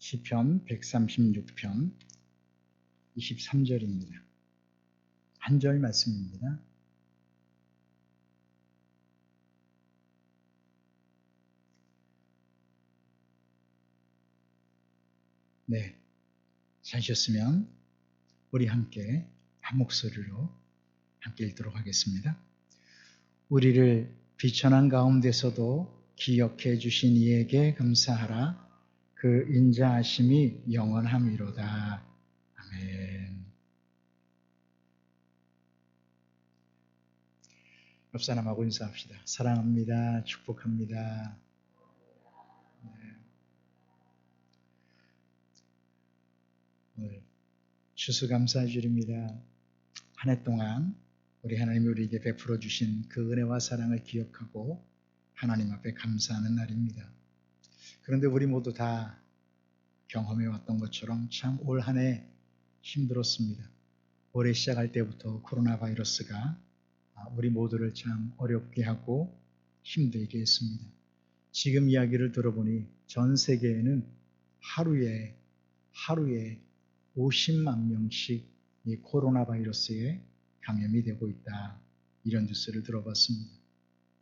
시편 136편 23절입니다. 한 절 말씀입니다. 네, 찾으셨으면 우리 함께 한 목소리로 함께 읽도록 하겠습니다. 우리를 비천한 가운데서도 기억해 주신 이에게 감사하라. 그 인자하심이 영원함이로다. 아멘. 옆 사람하고 인사합시다. 사랑합니다. 축복합니다. 네. 오늘 추수감사주일입니다. 한 해 동안 우리 하나님이 우리에게 베풀어 주신 그 은혜와 사랑을 기억하고 하나님 앞에 감사하는 날입니다. 그런데 우리 모두 다 경험해 왔던 것처럼 참 올 한 해 힘들었습니다. 올해 시작할 때부터 코로나 바이러스가 우리 모두를 참 어렵게 하고 힘들게 했습니다. 지금 이야기를 들어보니 전 세계에는 하루에 50만 명씩 이 코로나 바이러스에 감염이 되고 있다. 이런 뉴스를 들어봤습니다.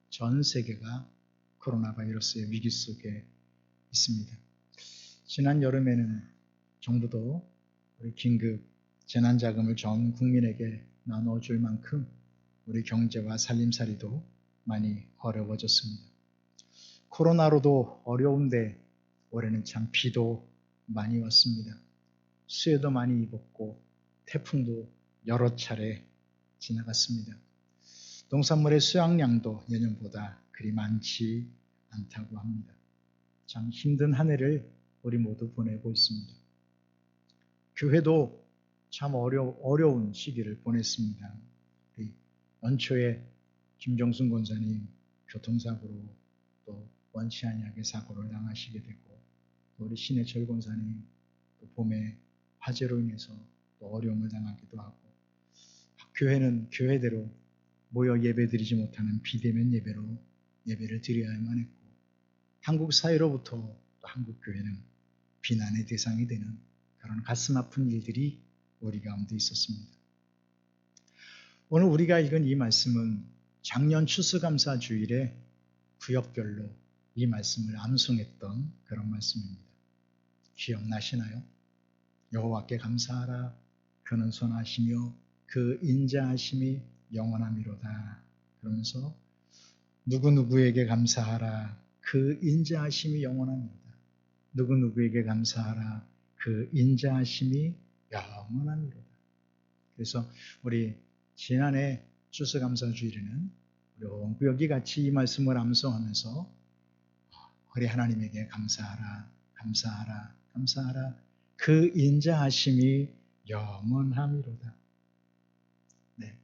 전 세계가 코로나 바이러스의 위기 속에 있습니다. 지난 여름에는 정부도 우리 긴급 재난자금을 전 국민에게 나눠줄 만큼 우리 경제와 살림살이도 많이 어려워졌습니다. 코로나로도 어려운데 올해는 참 비도 많이 왔습니다. 수해도 많이 입었고 태풍도 여러 차례 지나갔습니다. 농산물의 수확량도 예년보다 그리 많지 않다고 합니다. 참 힘든 한 해를 우리 모두 보내고 있습니다. 교회도 참 어려운 시기를 보냈습니다. 연초에 김정순 권사님 교통사고로 또 원치 아니하게 사고를 당하시게 되고 또 우리 신해철 권사님 또 봄에 화재로 인해서 또 어려움을 당하기도 하고 교회는 교회대로 모여 예배드리지 못하는 비대면 예배로 예배를 드려야만 했고 한국 사회로부터 또 한국 교회는 비난의 대상이 되는 그런 가슴 아픈 일들이 우리 가운데 있었습니다. 오늘 우리가 읽은 이 말씀은 작년 추수감사 주일에 구역별로 이 말씀을 암송했던 그런 말씀입니다. 기억나시나요? 여호와께 감사하라. 그는 선하시며 그 인자하심이 영원함이로다. 그러면서 누구누구에게 감사하라. 그 인자하심이 영원함이로다. 누구누구에게 감사하라. 그 인자하심이 영원함이로다. 그래서 우리 지난해 추수감사주일에는 우리 원구역이 같이 이 말씀을 암송하면서 우리 하나님에게 감사하라. 감사하라. 감사하라. 그 인자하심이 영원함이로다. 네.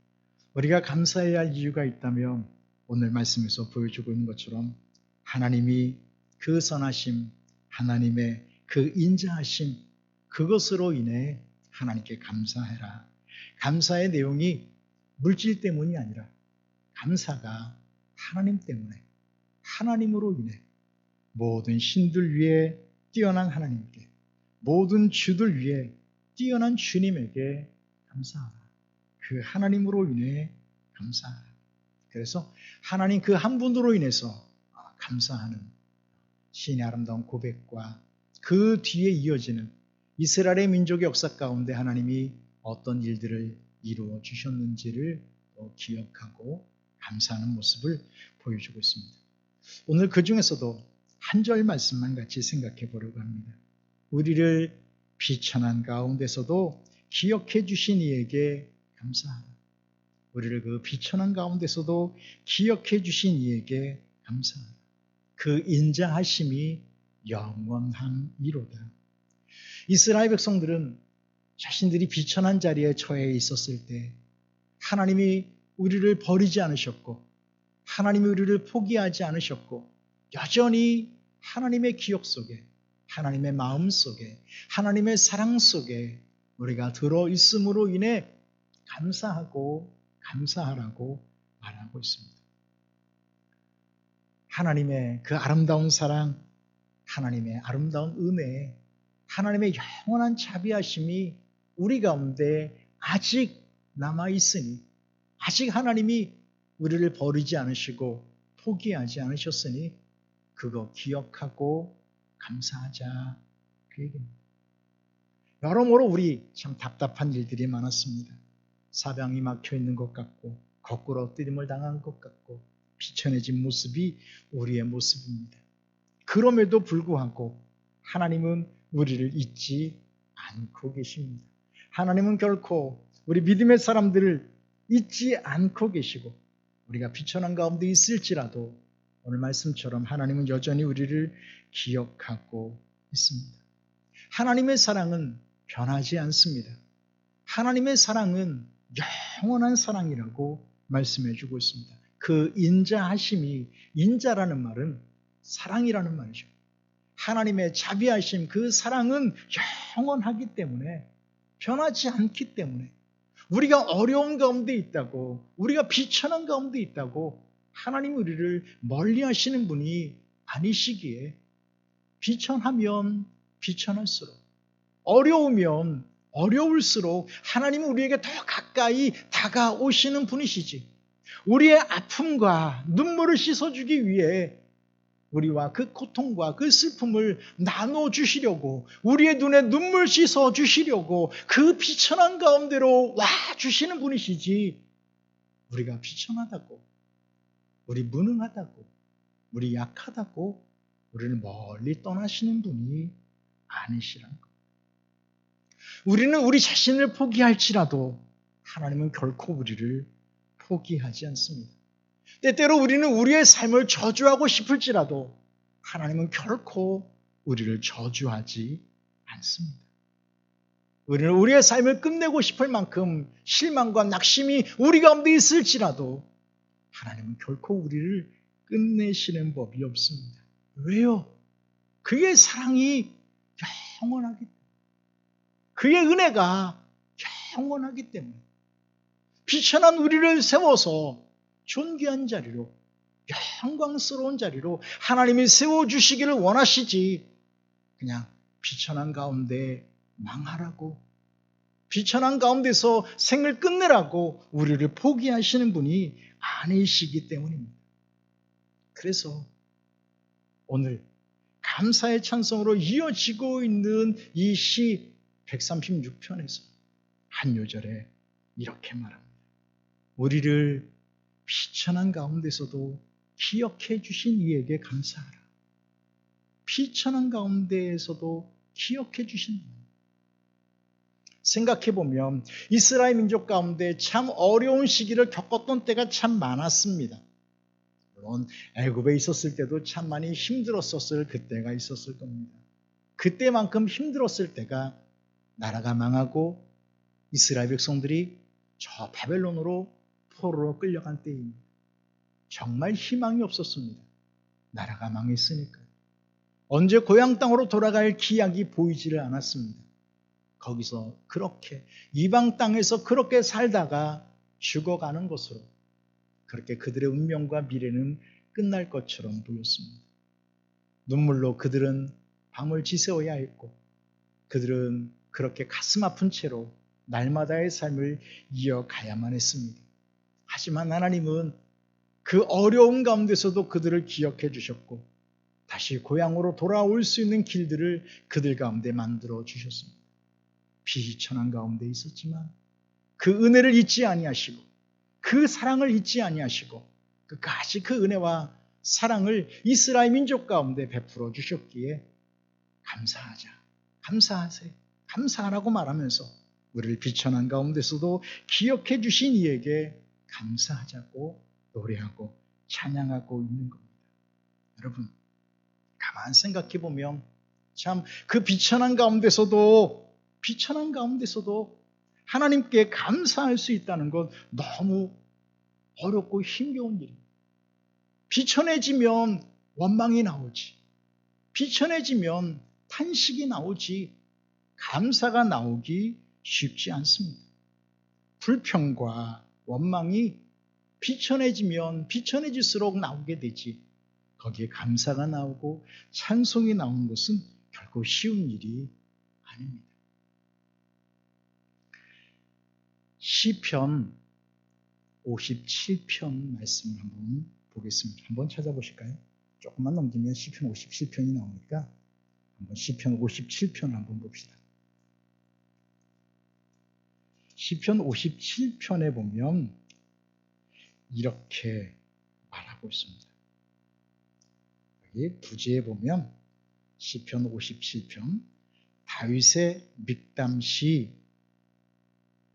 우리가 감사해야 할 이유가 있다면 오늘 말씀에서 보여주고 있는 것처럼 하나님이 그 선하심, 하나님의 그 인자하심, 그것으로 인해 하나님께 감사해라. 감사의 내용이 물질 때문이 아니라 감사가 하나님 때문에, 하나님으로 인해 모든 신들 위에 뛰어난 하나님께, 모든 주들 위에 뛰어난 주님에게 감사하라. 그 하나님으로 인해 감사하라. 그래서 하나님 그 한 분으로 인해서 감사하는 신의 아름다운 고백과 그 뒤에 이어지는 이스라엘의 민족의 역사 가운데 하나님이 어떤 일들을 이루어 주셨는지를 기억하고 감사하는 모습을 보여주고 있습니다. 오늘 그 중에서도 한 절 말씀만 같이 생각해 보려고 합니다. 우리를 비천한 가운데서도 기억해 주신 이에게 감사하라. 우리를 그 비천한 가운데서도 기억해 주신 이에게 감사하라. 그 인자하심이 영원함이로다. 이스라엘 백성들은 자신들이 비천한 자리에 처해 있었을 때 하나님이 우리를 버리지 않으셨고 하나님이 우리를 포기하지 않으셨고 여전히 하나님의 기억 속에 하나님의 마음 속에 하나님의 사랑 속에 우리가 들어있음으로 인해 감사하고 감사하라고 말하고 있습니다. 하나님의 그 아름다운 사랑, 하나님의 아름다운 은혜, 하나님의 영원한 자비하심이 우리 가운데 아직 남아있으니, 아직 하나님이 우리를 버리지 않으시고 포기하지 않으셨으니 그거 기억하고 감사하자, 그 얘기입니다. 여러모로 우리 참 답답한 일들이 많았습니다. 사방이 막혀 있는 것 같고 거꾸로 엎드림을 당한 것 같고 비천해진 모습이 우리의 모습입니다. 그럼에도 불구하고 하나님은 우리를 잊지 않고 계십니다. 하나님은 결코 우리 믿음의 사람들을 잊지 않고 계시고, 우리가 비천한 가운데 있을지라도 오늘 말씀처럼 하나님은 여전히 우리를 기억하고 있습니다. 하나님의 사랑은 변하지 않습니다. 하나님의 사랑은 영원한 사랑이라고 말씀해 주고 있습니다. 그 인자하심이, 인자라는 말은 사랑이라는 말이죠. 하나님의 자비하심, 그 사랑은 영원하기 때문에, 변하지 않기 때문에, 우리가 어려운 가운데 있다고, 우리가 비천한 가운데 있다고 하나님 우리를 멀리 하시는 분이 아니시기에, 비천하면 비천할수록, 어려우면 어려울수록 하나님은 우리에게 더 가까이 다가오시는 분이시지, 우리의 아픔과 눈물을 씻어주기 위해 우리와 그 고통과 그 슬픔을 나눠주시려고, 우리의 눈에 눈물 씻어주시려고 그 비천한 가운데로 와주시는 분이시지, 우리가 비천하다고, 우리 무능하다고, 우리 약하다고 우리를 멀리 떠나시는 분이 아니시라는 것. 우리는 우리 자신을 포기할지라도 하나님은 결코 우리를 포기하지 않습니다. 때때로 우리는 우리의 삶을 저주하고 싶을지라도 하나님은 결코 우리를 저주하지 않습니다. 우리는 우리의 삶을 끝내고 싶을 만큼 실망과 낙심이 우리 가운데 있을지라도 하나님은 결코 우리를 끝내시는 법이 없습니다. 왜요? 그의 사랑이 영원하기 때문에, 그의 은혜가 영원하기 때문에, 비천한 우리를 세워서 존귀한 자리로, 영광스러운 자리로 하나님이 세워주시기를 원하시지, 그냥 비천한 가운데 망하라고, 비천한 가운데서 생을 끝내라고 우리를 포기하시는 분이 아니시기 때문입니다. 그래서 오늘 감사의 찬송으로 이어지고 있는 이 시 136편에서 한 요절에 이렇게 말합니다. 우리를 비천한 가운데서도 기억해 주신 이에게 감사하라. 비천한 가운데에서도 기억해 주신 분. 생각해 보면 이스라엘 민족 가운데 참 어려운 시기를 겪었던 때가 참 많았습니다. 물론 애굽에 있었을 때도 참 많이 힘들었었을 그때가 있었을 겁니다. 그때만큼 힘들었을 때가 나라가 망하고 이스라엘 백성들이 저 바벨론으로 포로로 끌려간 때입니다. 정말 희망이 없었습니다. 나라가 망했으니까. 언제 고향 땅으로 돌아갈 기약이 보이지를 않았습니다. 거기서 그렇게 이방 땅에서 그렇게 살다가 죽어가는 것으로, 그렇게 그들의 운명과 미래는 끝날 것처럼 보였습니다. 눈물로 그들은 밤을 지새워야 했고, 그들은 그렇게 가슴 아픈 채로 날마다의 삶을 이어가야만 했습니다. 하지만 하나님은 그 어려운 가운데서도 그들을 기억해 주셨고, 다시 고향으로 돌아올 수 있는 길들을 그들 가운데 만들어 주셨습니다. 비천한 가운데 있었지만 그 은혜를 잊지 아니하시고, 그 사랑을 잊지 아니하시고, 끝까지 그 은혜와 사랑을 이스라엘 민족 가운데 베풀어 주셨기에 감사하자, 감사하세요, 감사하라고 말하면서 우리를 비천한 가운데서도 기억해 주신 이에게 감사하자고 노래하고 찬양하고 있는 겁니다. 여러분, 가만 생각해 보면 참 그 비천한 가운데서도 하나님께 감사할 수 있다는 건 너무 어렵고 힘겨운 일입니다. 비천해지면 원망이 나오지, 비천해지면 탄식이 나오지, 감사가 나오기 쉽지 않습니다. 불평과 원망이 비천해지면 비천해질수록 나오게 되지, 거기에 감사가 나오고 찬송이 나오는 것은 결코 쉬운 일이 아닙니다. 시편 57편 말씀을 한번 보겠습니다. 한번 찾아보실까요? 조금만 넘기면 시편 57편이 나오니까 한번 시편 57편을 한번 봅시다. 시편 57편에 보면 이렇게 말하고 있습니다. 여기 부제에 보면 시편 57편 다윗의 믹담시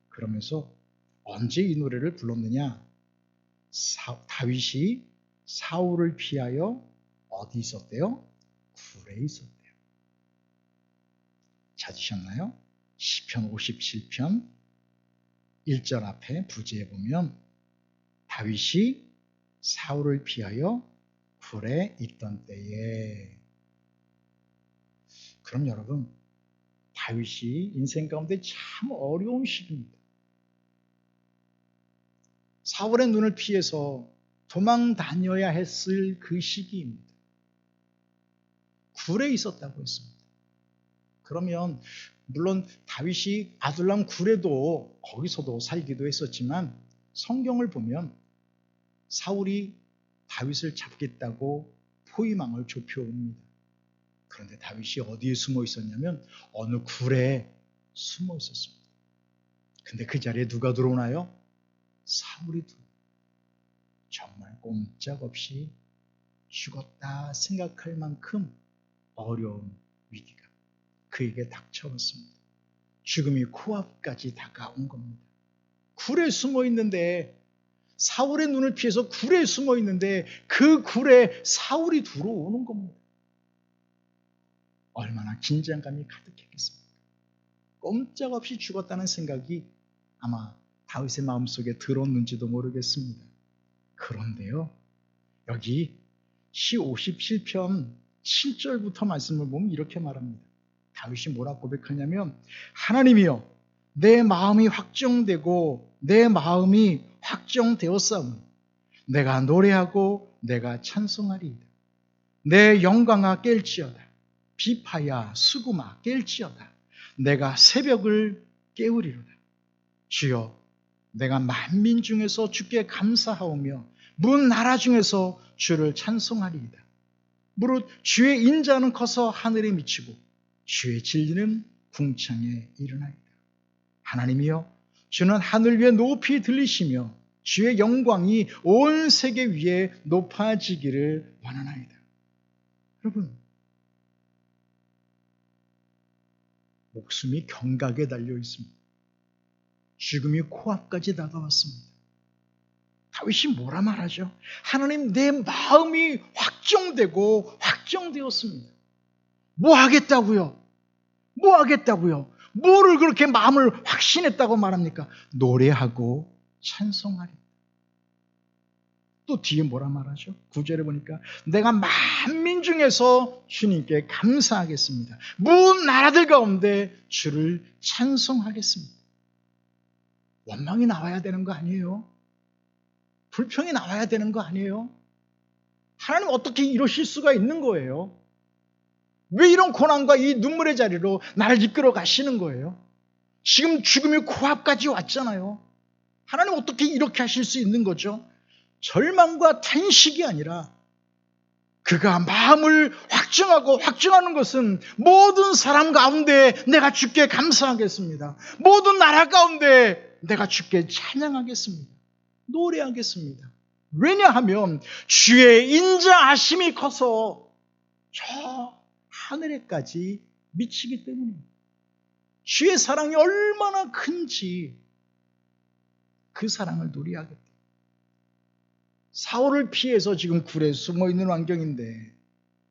그러면서 언제 이 노래를 불렀느냐? 다윗이 사울을 피하여 어디 있었대요? 굴에 있었대요. 찾으셨나요? 시편 57편 1절 앞에 부제에 보면 다윗이 사울을 피하여 굴에 있던 때에. 그럼 여러분, 다윗이 인생 가운데 참 어려운 시기입니다. 사울의 눈을 피해서 도망 다녀야 했을 그 시기입니다. 굴에 있었다고 했습니다. 그러면 물론 다윗이 아둘람 굴에도 거기서도 살기도 했었지만 성경을 보면 사울이 다윗을 잡겠다고 포위망을 좁혀옵니다. 그런데 다윗이 어디에 숨어 있었냐면 어느 굴에 숨어 있었습니다. 근데 그 자리에 누가 들어오나요? 사울이 정말 꼼짝없이 죽었다 생각할 만큼 어려운 위기가 그에게 닥쳐왔습니다. 죽음이 코앞까지 다가온 겁니다. 굴에 숨어 있는데 사울의 눈을 피해서 굴에 숨어 있는데 그 굴에 사울이 들어오는 겁니다. 얼마나 긴장감이 가득했겠습니까? 꼼짝없이 죽었다는 생각이 아마 다윗의 마음속에 들었는지도 모르겠습니다. 그런데요, 여기 시 57편 7절부터 말씀을 보면 이렇게 말합니다. 다윗이 뭐라 고백하냐면 하나님이여 내 마음이 확정되고 내 마음이 확정되었사오니 내가 노래하고 내가 찬송하리이다. 내 영광아 깰지어다. 비파야 수구마 깰지어다. 내가 새벽을 깨우리로다. 주여 내가 만민 중에서 주께 감사하오며 문 나라 중에서 주를 찬송하리이다. 무릇 주의 인자는 커서 하늘에 미치고 주의 진리는 궁창에 이르나이다. 하나님이여 주는 하늘 위에 높이 들리시며 주의 영광이 온 세계 위에 높아지기를 원하나이다. 여러분, 목숨이 경각에 달려 있습니다. 죽음이 코앞까지 다가왔습니다. 다윗이 뭐라 말하죠? 하나님 내 마음이 확정되고 확정되었습니다. 뭐 하겠다고요? 뭐 하겠다고요? 뭐를 그렇게 마음을 확신했다고 말합니까? 노래하고 찬송하리. 또 뒤에 뭐라 말하죠? 9절에 보니까 내가 만민 중에서 주님께 감사하겠습니다. 모든 나라들 가운데 주를 찬송하겠습니다. 원망이 나와야 되는 거 아니에요? 불평이 나와야 되는 거 아니에요? 하나님 어떻게 이러실 수가 있는 거예요? 왜 이런 고난과 이 눈물의 자리로 나를 이끌어 가시는 거예요? 지금 죽음이 코앞까지 왔잖아요. 하나님 어떻게 이렇게 하실 수 있는 거죠? 절망과 탄식이 아니라 그가 마음을 확증하고 확증하는 것은 모든 사람 가운데 내가 주께 감사하겠습니다. 모든 나라 가운데 내가 주께 찬양하겠습니다. 노래하겠습니다. 왜냐하면 주의 인자하심이 커서 저 하늘에까지 미치기 때문입니다. 주의 사랑이 얼마나 큰지 그 사랑을 노래하겠다. 사울을 피해서 지금 굴에 숨어있는 환경인데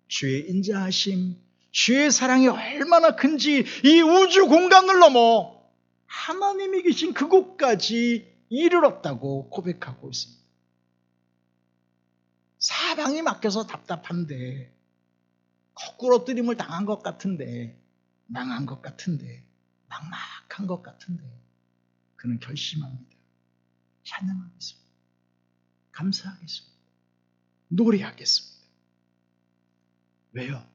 주의 인자하심, 주의 사랑이 얼마나 큰지 이 우주 공간을 넘어 하나님이 계신 그곳까지 이르렀다고 고백하고 있습니다. 사방이 막혀서 답답한데 거꾸로 뜨림을 당한 것 같은데 망한 것 같은데 막막한 것 같은데 그는 결심합니다. 찬양하겠습니다. 감사하겠습니다. 노래하겠습니다. 왜요?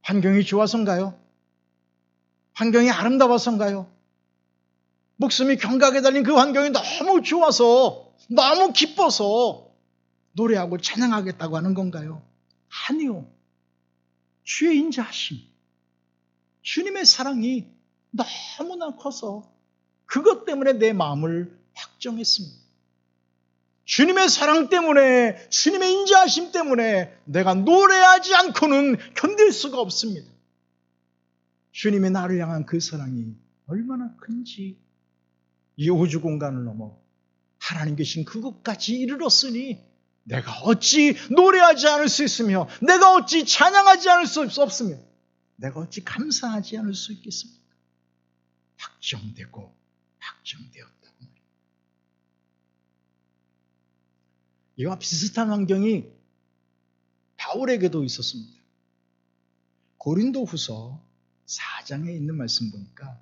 환경이 좋아서인가요? 환경이 아름다워서인가요? 목숨이 경각에 달린 그 환경이 너무 좋아서, 너무 기뻐서 노래하고 찬양하겠다고 하는 건가요? 아니요. 주의 인자하심, 주님의 사랑이 너무나 커서 그것 때문에 내 마음을 확정했습니다. 주님의 사랑 때문에, 주님의 인자하심 때문에 내가 노래하지 않고는 견딜 수가 없습니다. 주님의 나를 향한 그 사랑이 얼마나 큰지, 이 우주 공간을 넘어 하나님 계신 그곳까지 이르렀으니 내가 어찌 노래하지 않을 수 있으며, 내가 어찌 찬양하지 않을 수 없으며, 내가 어찌 감사하지 않을 수 있겠습니까? 확정되고 확정되었다고 말입니다. 이와 비슷한 환경이 바울에게도 있었습니다. 고린도후서 4장에 있는 말씀 보니까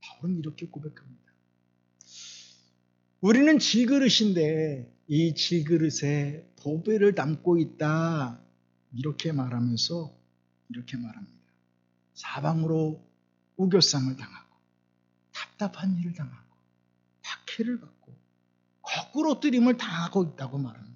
바울은 이렇게 고백합니다. 우리는 질그릇인데 이 질그릇에 보배를 담고 있다. 이렇게 말하면서 이렇게 말합니다. 사방으로 우겨쌈을 당하고 답답한 일을 당하고 박해를 받고 거꾸로 뜨림을 당하고 있다고 말합니다.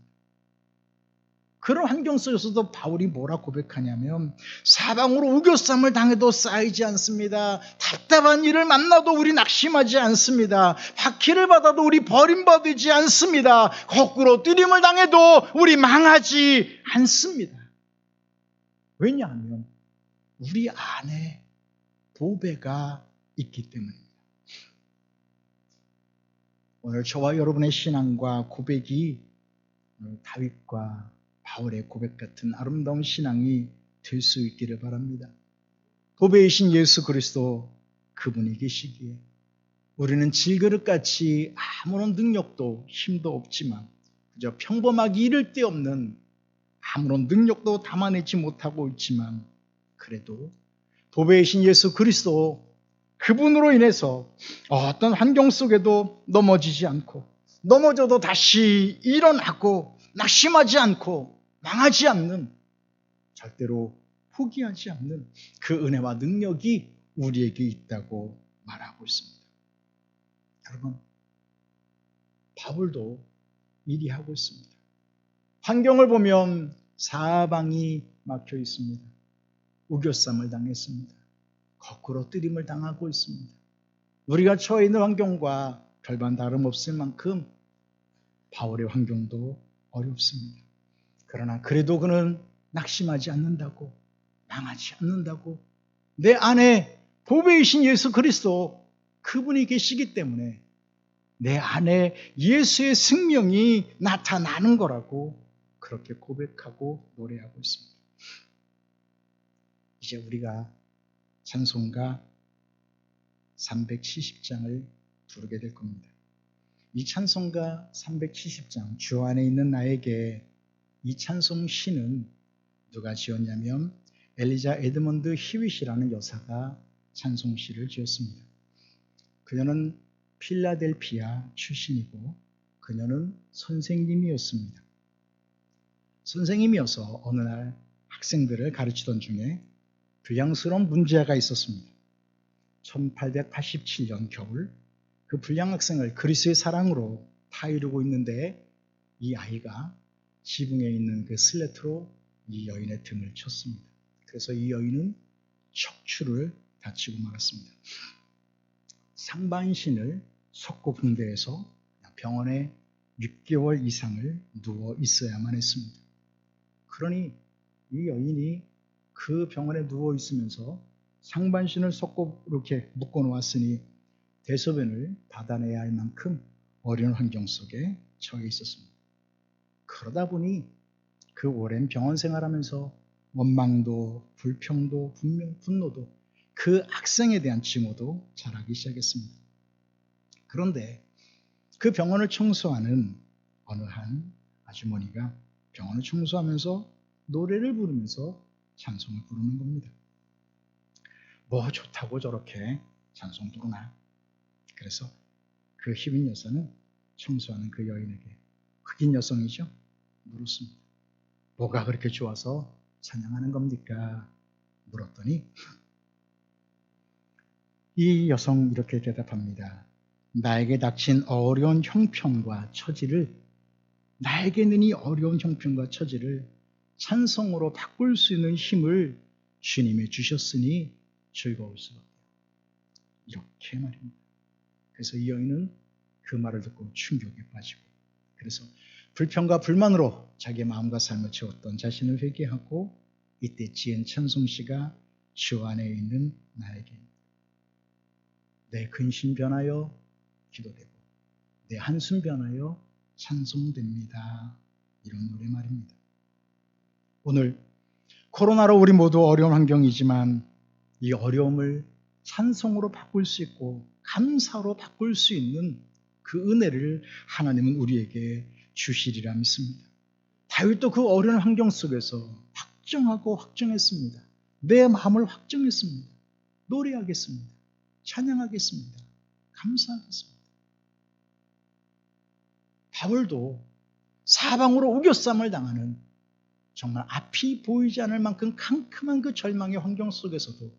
그런 환경 속에서도 바울이 뭐라 고백하냐면, 사방으로 우겨쌈을 당해도 쌓이지 않습니다. 답답한 일을 만나도 우리 낙심하지 않습니다. 박해를 받아도 우리 버림받지 않습니다. 거꾸로 뜨림을 당해도 우리 망하지 않습니다. 왜냐하면 우리 안에 보배가 있기 때문입니다. 오늘 저와 여러분의 신앙과 고백이 다윗과 바울의 고백 같은 아름다운 신앙이 될 수 있기를 바랍니다. 보배이신 예수 그리스도, 그분이 계시기에 우리는 질그릇같이 아무런 능력도 힘도 없지만 그저 평범하기 이를 데 없는, 아무런 능력도 담아내지 못하고 있지만 그래도 보배이신 예수 그리스도, 그분으로 인해서 어떤 환경 속에도 넘어지지 않고, 넘어져도 다시 일어나고, 낙심하지 않고 망하지 않는, 절대로 포기하지 않는 그 은혜와 능력이 우리에게 있다고 말하고 있습니다. 여러분, 바울도 일이 하고 있습니다. 환경을 보면 사방이 막혀 있습니다. 우겨쌈을 당했습니다. 거꾸로 뜨림을 당하고 있습니다. 우리가 처해 있는 환경과 별반 다름없을 만큼 바울의 환경도 어렵습니다. 그러나 그래도 그는 낙심하지 않는다고, 망하지 않는다고, 내 안에 보배이신 예수 그리스도, 그분이 계시기 때문에 내 안에 예수의 생명이 나타나는 거라고 그렇게 고백하고 노래하고 있습니다. 이제 우리가 찬송가 370장을 부르게 될 겁니다. 이 찬송가 370장, 주 안에 있는 나에게, 이 찬송 시는 누가 지었냐면 엘리자 에드먼드 히윗이라는 여사가 찬송 시를 지었습니다. 그녀는 필라델피아 출신이고 그녀는 선생님이었습니다. 선생님이어서 어느 날 학생들을 가르치던 중에 불량스러운 문제가 있었습니다. 1887년 겨울, 그 불량 학생을 그리스도의 사랑으로 타이르고 있는데 이 아이가 지붕에 있는 그 슬레트로 이 여인의 등을 쳤습니다. 그래서 이 여인은 척추를 다치고 말았습니다. 상반신을 석고붕대에서 병원에 6개월 이상을 누워 있어야만 했습니다. 그러니 이 여인이 그 병원에 누워 있으면서 상반신을 석고 이렇게 묶어 놓았으니 대소변을 받아내야 할 만큼 어려운 환경 속에 처해 있었습니다. 그러다 보니 그 오랜 병원 생활하면서 원망도, 불평도, 분노도, 그 학생에 대한 증오도 자라기 시작했습니다. 그런데 그 병원을 청소하는 어느 한 아주머니가 병원을 청소하면서 노래를 부르면서 찬송을 부르는 겁니다. 뭐 좋다고 저렇게 찬송 부르나? 그래서 그 휘빈 여사는 청소하는 그 여인에게, 흑인 여성이죠, 물었습니다. 뭐가 그렇게 좋아서 찬양하는 겁니까? 물었더니 이 여성 이렇게 대답합니다. 나에게 닥친 어려운 형편과 처지를, 나에게는 이 어려운 형편과 처지를 찬송으로 바꿀 수 있는 힘을 주님이 주셨으니 즐거울 수밖에. 이렇게 말입니다. 그래서 이 여인은 그 말을 듣고 충격에 빠지고, 그래서 불평과 불만으로 자기의 마음과 삶을 채웠던 자신을 회개하고, 이때 지은 찬송시가 주 안에 있는 나에게 내 근심 변하여 기도되고 내 한숨 변하여 찬송됩니다. 이런 노래 말입니다. 오늘 코로나로 우리 모두 어려운 환경이지만 이 어려움을 찬송으로 바꿀 수 있고 감사로 바꿀 수 있는 그 은혜를 하나님은 우리에게 주시리라 믿습니다. 다윗도 그 어려운 환경 속에서 확정하고 확정했습니다. 내 마음을 확정했습니다. 노래하겠습니다. 찬양하겠습니다. 감사하겠습니다. 바울도 사방으로 우겨쌈을 당하는 정말 앞이 보이지 않을 만큼 캄캄한 그 절망의 환경 속에서도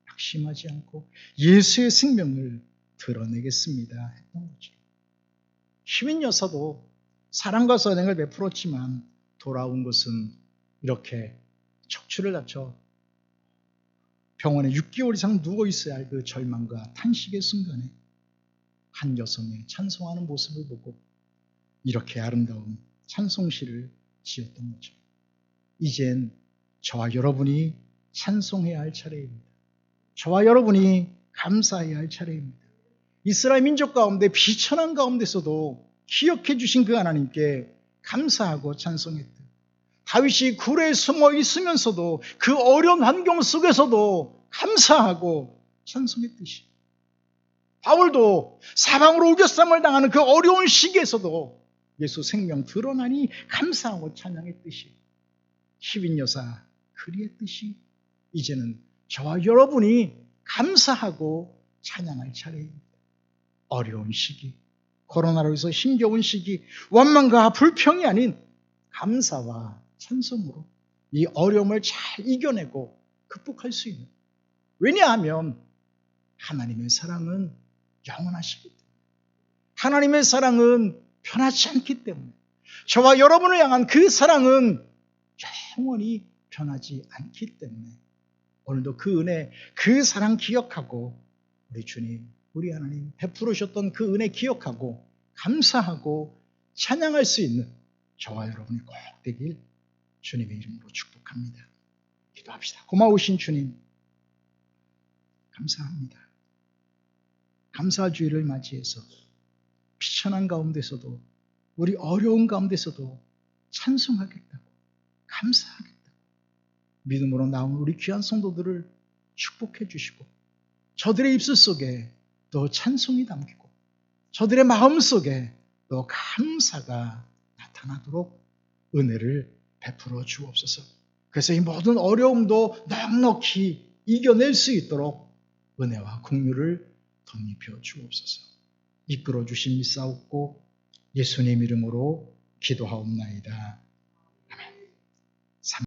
낙심하지 않고 예수의 생명을 드러내겠습니다 했던 거죠. 시민 여사도 사랑과 선행을 베풀었지만 돌아온 것은 이렇게 척추를 다쳐 병원에 6개월 이상 누워 있어야 할 그 절망과 탄식의 순간에 한 여성의 찬송하는 모습을 보고 이렇게 아름다운 찬송시를 지었던 거죠. 이젠 저와 여러분이 찬송해야 할 차례입니다. 저와 여러분이 감사해야 할 차례입니다. 이스라엘 민족 가운데 비천한 가운데서도 기억해 주신 그 하나님께 감사하고 찬송했듯, 다윗이 굴에 숨어 있으면서도 그 어려운 환경 속에서도 감사하고 찬송했듯이, 바울도 사방으로 우겨쌈을 당하는 그 어려운 시기에서도 예수 생명 드러나니 감사하고 찬양했듯이, 시빈 여사 그리했듯이 이제는 저와 여러분이 감사하고 찬양할 차례입니다. 어려운 시기, 코로나로 해서 힘겨운 시기, 원망과 불평이 아닌 감사와 찬송으로 이 어려움을 잘 이겨내고 극복할 수 있는, 왜냐하면 하나님의 사랑은 영원하시기 때문에, 하나님의 사랑은 변하지 않기 때문에, 저와 여러분을 향한 그 사랑은 영원히 변하지 않기 때문에 오늘도 그 은혜, 그 사랑 기억하고 우리 주님, 우리 하나님 베풀으셨던 그 은혜 기억하고 감사하고 찬양할 수 있는 저와 여러분이 꼭 되길 주님의 이름으로 축복합니다. 기도합시다. 고마우신 주님, 감사합니다. 감사 주일을 맞이해서 비천한 가운데서도, 우리 어려운 가운데서도 찬송하겠다고, 감사하겠다고 믿음으로 나온 우리 귀한 성도들을 축복해 주시고, 저들의 입술 속에 또 찬송이 담기고 저들의 마음 속에 또 감사가 나타나도록 은혜를 베풀어 주옵소서. 그래서 이 모든 어려움도 넉넉히 이겨낼 수 있도록 은혜와 긍휼을 덧입혀 주옵소서. 이끌어 주심이 싸웠고 예수님 이름으로 기도하옵나이다.